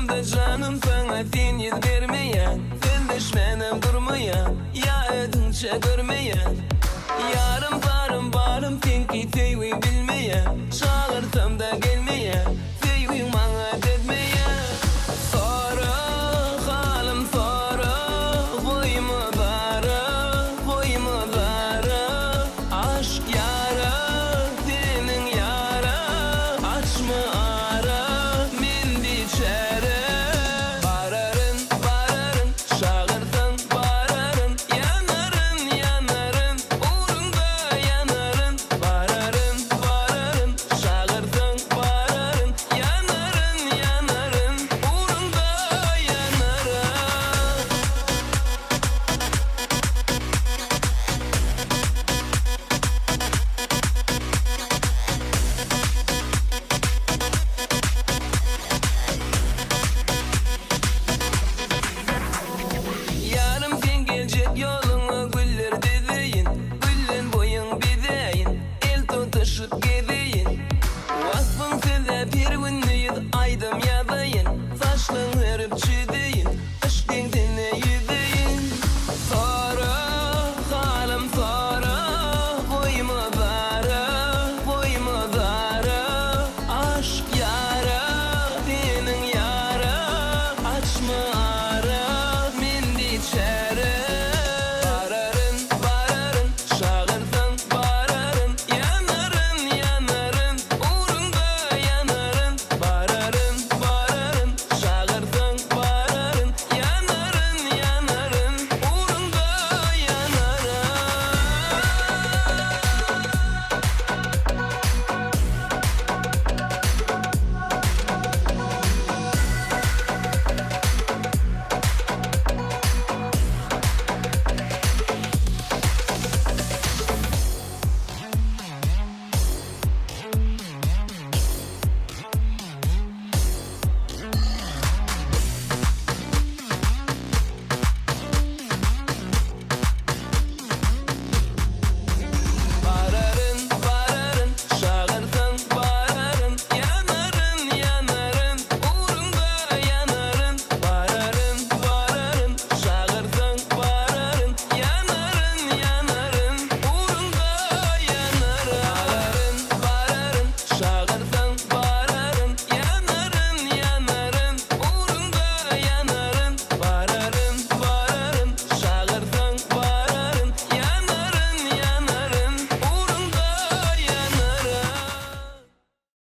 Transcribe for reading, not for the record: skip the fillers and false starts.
Aklımda canım sana sen yüz vermeyen, sen düşmenim durmayan, ya ödünçe görmeyen. Yarım varım varım sen ki sevgi bilmeyen, çağırsam da gelmeyen, sevgi bana detmeyen. Sonra halim sonra, boyumu zara, aşk yara, senin yara, açma ara, min biçare. Bararın, çağırsın bararın, yanarın, uğrunda yanarın. Bararın, çağırsın bararın, yanarın, uğrunda yanarın. Yarım sen gelecek yoluna güller dizeyin, güllen boyun bizeyin, el tutuşup gezeyin. Vasfın size bir günlüyüz aydım